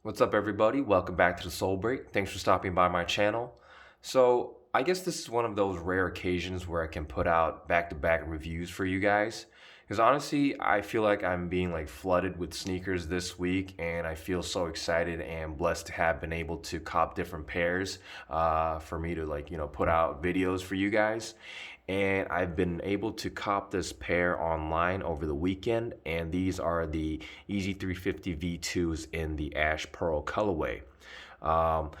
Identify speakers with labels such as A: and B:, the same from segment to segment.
A: What's up, everybody? Welcome back to the Soul Break. Thanks for stopping by my channel. So, I guess this is one of those rare occasions where I can put out back-to-back reviews for you guys. Because honestly, I feel like I'm being flooded with sneakers this week, and I feel so excited and blessed to have been able to cop different pairs for me to put out videos for you guys. And I've been able to cop this pair online over the weekend, and these are the Yeezy 350 V2s in the ash pearl colorway. Um,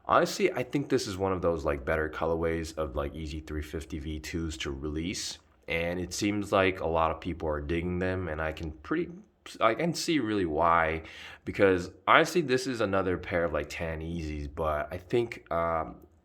A: Honestly, I think this is one of those better colorways of Yeezy 350 V2s to release, and it seems like a lot of people are digging them, and I can see really why, because honestly, this is another pair of tan Yeezys, but I think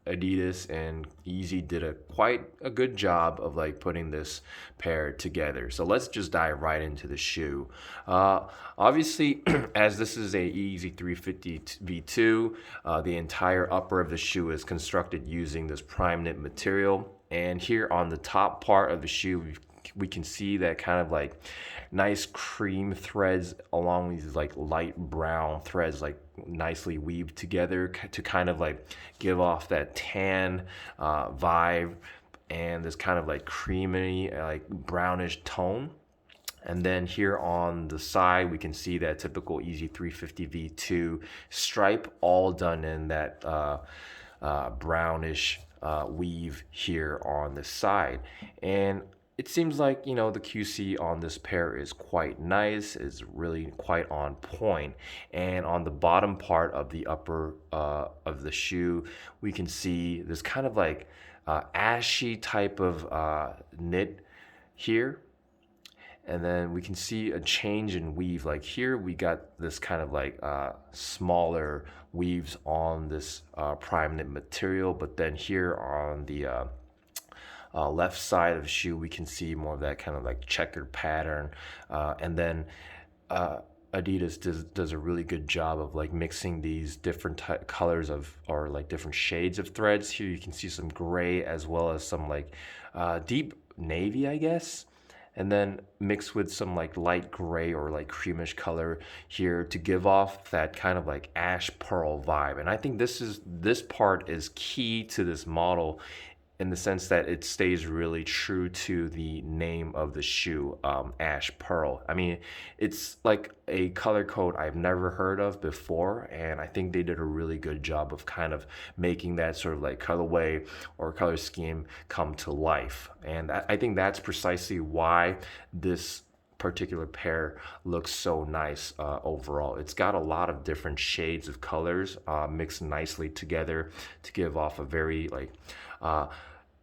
A: Adidas and Yeezy did quite a good job of putting this pair together. So let's just dive right into the shoe. Obviously, as this is a Yeezy 350 V2, the entire upper of the shoe is constructed using this prime knit material. And here on the top part of the shoe, we can see that kind of nice cream threads along these light brown threads nicely weaved together to kind of give off that tan vibe and this kind of creamy brownish tone. And then here on the side, we can see that typical Yeezy 350 V2 stripe, all done in that brownish weave here on the side. And it seems like, the QC on this pair is quite nice, is really quite on point. And on the bottom part of the upper of the shoe, we can see this kind of ashy type of knit here. And then we can see a change in weave. Like here, we got this kind of smaller weaves on this prime knit material, but then here on the left side of the shoe, we can see more of that kind of checkered pattern. And then Adidas does a really good job of mixing these different colors of, or different shades of threads. Here you can see some gray as well as some deep navy, I guess. And then mixed with some light gray or creamish color here to give off that kind of ash pearl vibe. And I think this part is key to this model in the sense that it stays really true to the name of the shoe, ash pearl. I mean, it's like a color code I've never heard of before, and I think they did a really good job of kind of making that sort of colorway or color scheme come to life. And I think that's precisely why this particular pair looks so nice overall. It's got a lot of different shades of colors mixed nicely together to give off a very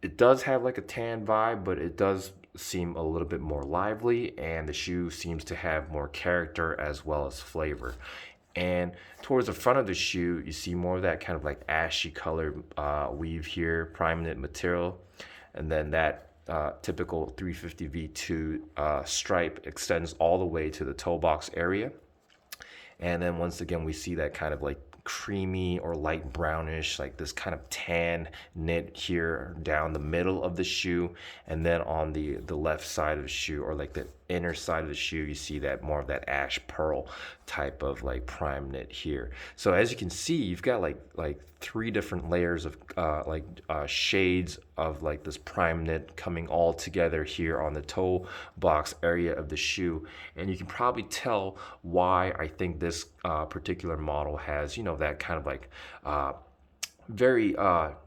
A: it does have a tan vibe, but it does seem a little bit more lively, and the shoe seems to have more character as well as flavor. And towards the front of the shoe, you see more of that kind of ashy color weave here, prime knit material, and then that typical 350 V2 stripe extends all the way to the toe box area. And then once again, we see that kind of creamy or light brownish, this kind of tan knit here down the middle of the shoe. And then on the left side of the shoe, or the inner side of the shoe, you see that more of that ash pearl type of prime knit here. So as you can see, you've got three different layers of shades of this prime knit coming all together here on the toe box area of the shoe. And you can probably tell why I think this particular model has that kind of very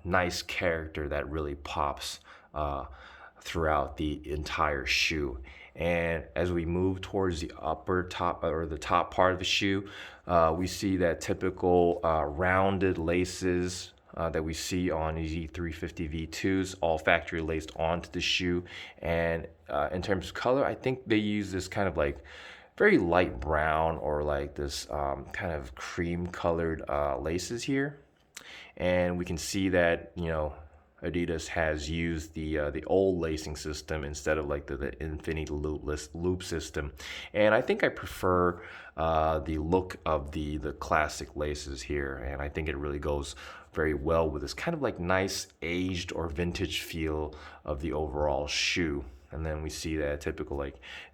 A: nice character that really pops throughout the entire shoe. And as we move towards the upper top or the top part of the shoe, we see that typical rounded laces that we see on Yeezy 350 V2s, all factory laced onto the shoe. And in terms of color, I think they use this kind of very light brown or this kind of cream colored laces here. And we can see that, Adidas has used the old lacing system instead of the infinity loop system, and I think I prefer the look of the classic laces here, and I think it really goes very well with this kind of nice aged or vintage feel of the overall shoe. And then we see that typical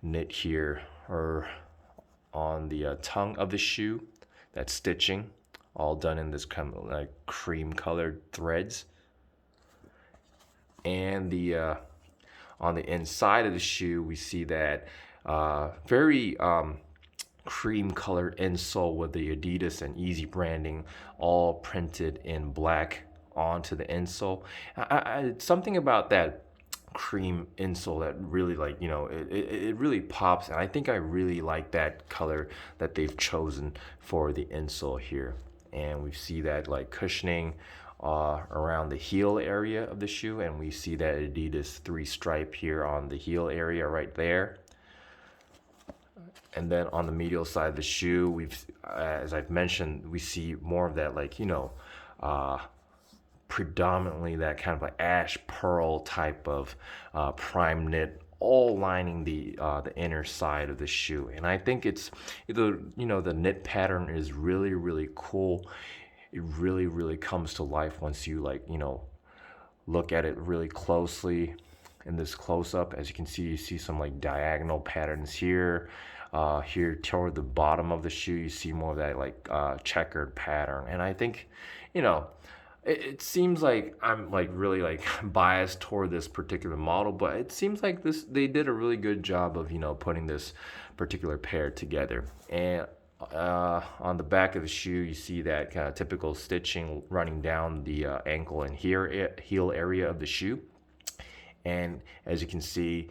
A: knit here or on the tongue of the shoe that stitching, all done in this kind of like cream colored threads. And the on the inside of the shoe, we see that very cream colored insole with the Adidas and Yeezy branding all printed in black onto the insole. Something about that cream insole that really, like, it really pops, and I think I really like that color that they've chosen for the insole here. And we see that like cushioning around the heel area of the shoe, and we see that Adidas 3 stripe here on the heel area right there. And then on the medial side of the shoe, as I've mentioned, we see more of that, like, predominantly that kind of like ash pearl type of prime knit, all lining the inner side of the shoe. And I think the knit pattern is really, really cool. It really, really comes to life once you, like, look at it really closely in this close up. As you see some like diagonal patterns here. Here toward the bottom of the shoe, you see more of that like checkered pattern. And I think, it seems like I'm like really like biased toward this particular model, but it seems like they did a really good job of putting this particular pair together. And on the back of the shoe, you see that kind of typical stitching running down the ankle and heel area of the shoe. And as you can see,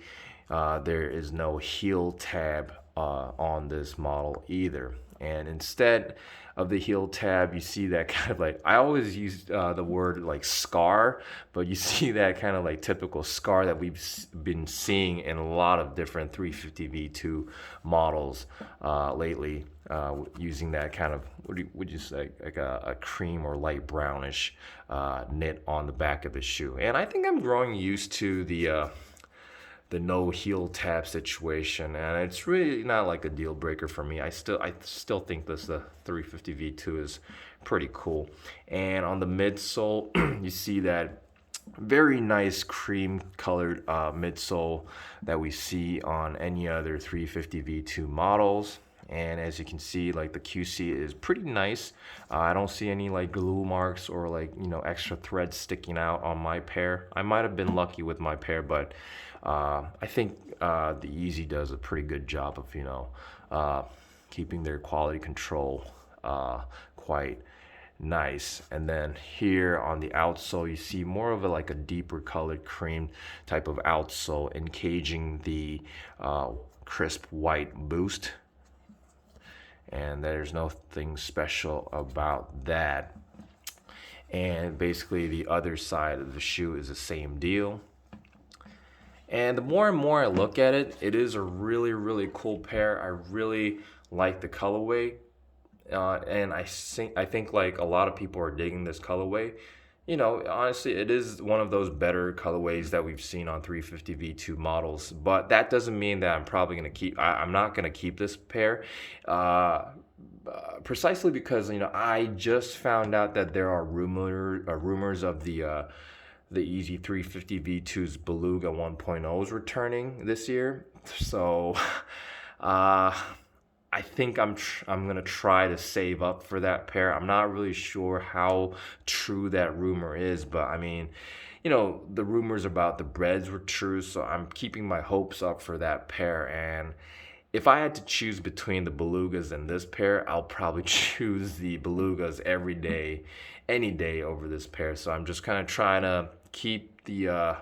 A: there is no heel tab on this model either. And instead of the heel tab, you see that kind of like, I always use the word like scar, but you see that kind of like typical scar that we've been seeing in a lot of different 350 V2 models lately, using that kind of, would you say, like a cream or light brownish knit on the back of the shoe. And I think I'm growing used to the no heel tab situation, and it's really not like a deal breaker for me. I still think the 350 V2 is pretty cool. And on the midsole, you see that very nice cream colored midsole that we see on any other 350 V2 models. And as you can see, like, the QC is pretty nice. I don't see any like glue marks or like extra threads sticking out on my pair. I might have been lucky with my pair, but I think the Yeezy does a pretty good job of keeping their quality control quite nice. And then here on the outsole, you see more of like a deeper colored cream type of outsole, encaging the crisp white boost. And there's nothing special about that. And basically the other side of the shoe is the same deal. And the more and more I look at it, it is a really, really cool pair. I really like the colorway. And I think like a lot of people are digging this colorway. Honestly, it is one of those better colorways that we've seen on 350 V2 models. But that doesn't mean that I'm probably going to I'm not going to keep this pair. Precisely because, I just found out that there are rumors of the Yeezy 350 V2's Beluga 1.0s returning this year. So I think I'm gonna try to save up for that pair. I'm not really sure how true that rumor is, but I mean, the rumors about the breads were true, so I'm keeping my hopes up for that pair. And if I had to choose between the Belugas and this pair, I'll probably choose the Belugas every day, any day over this pair. So I'm just kind of trying to keep the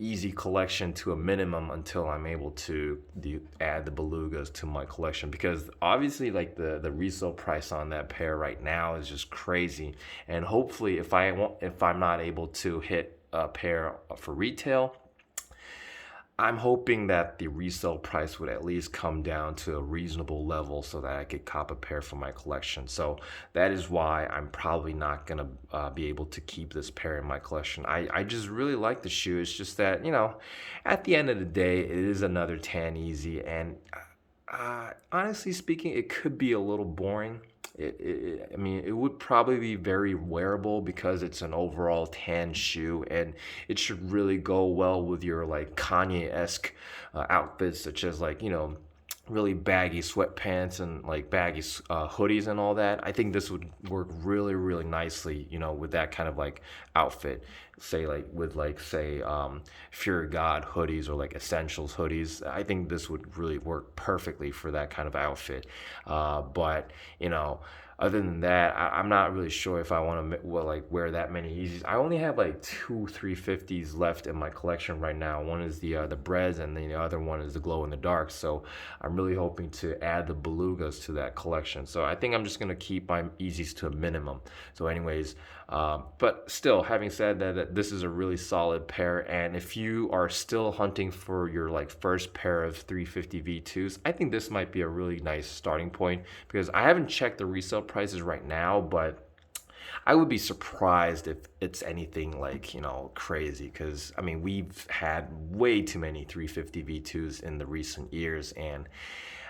A: Yeezy collection to a minimum until I'm able to add the Belugas to my collection, because obviously like the resale price on that pair right now is just crazy. And hopefully if I'm not able to hit a pair for retail, I'm hoping that the resale price would at least come down to a reasonable level so that I could cop a pair for my collection. So that is why I'm probably not going to be able to keep this pair in my collection. I just really like the shoe. It's just that, at the end of the day, it is another tan Yeezy. And honestly speaking, it could be a little boring. I mean, it would probably be very wearable because it's an overall tan shoe, and it should really go well with your like Kanye-esque outfits, such as like really baggy sweatpants and like baggy hoodies and all that, I think this would work really, really nicely, with that kind of like outfit. Say like with like say Fear of God hoodies or like Essentials hoodies. I think this would really work perfectly for that kind of outfit. But you know, other than that, I'm not really sure if I want to like wear that many Yeezys. I only have like two 350s left in my collection right now. One is the Breads, and then the other one is the Glow in the Dark. So I'm really hoping to add the Belugas to that collection. So I think I'm just gonna keep my Yeezys to a minimum. So anyways, but still, having said that, this is a really solid pair. And if you are still hunting for your like first pair of 350 V2s, I think this might be a really nice starting point, because I haven't checked the resale prices right now, but I would be surprised if it's anything like, crazy, because I mean, we've had way too many 350 V2s in the recent years, and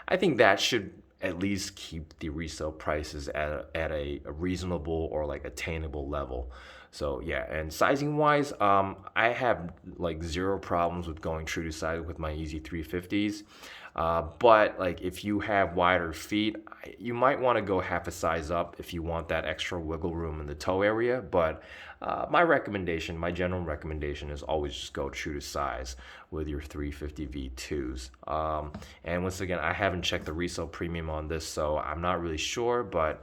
A: I think that should at least keep the resale prices at a reasonable or like attainable level. So yeah, and sizing wise, I have like zero problems with going true to size with my Yeezy 350s. But like if you have wider feet, you might want to go half a size up if you want that extra wiggle room in the toe area. But my general recommendation is always just go true to size with your 350 V2s. And once again, I haven't checked the resale premium on this, so I'm not really sure, but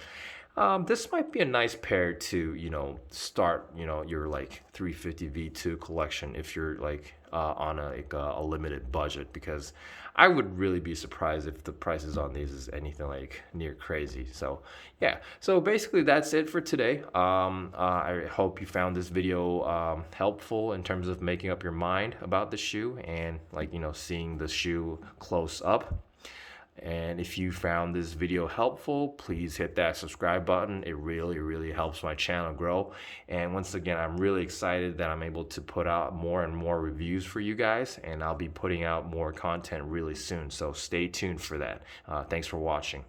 A: this might be a nice pair to, start, your like 350 V2 collection if you're like on a limited budget, because I would really be surprised if the prices on these is anything like near crazy. So yeah, so basically that's it for today. I hope you found this video helpful in terms of making up your mind about the shoe and like, seeing the shoe close up. And if you found this video helpful, please hit that subscribe button. It really, really helps my channel grow. And once again, I'm really excited that I'm able to put out more and more reviews for you guys, and I'll be putting out more content really soon. So stay tuned for that. Thanks for watching.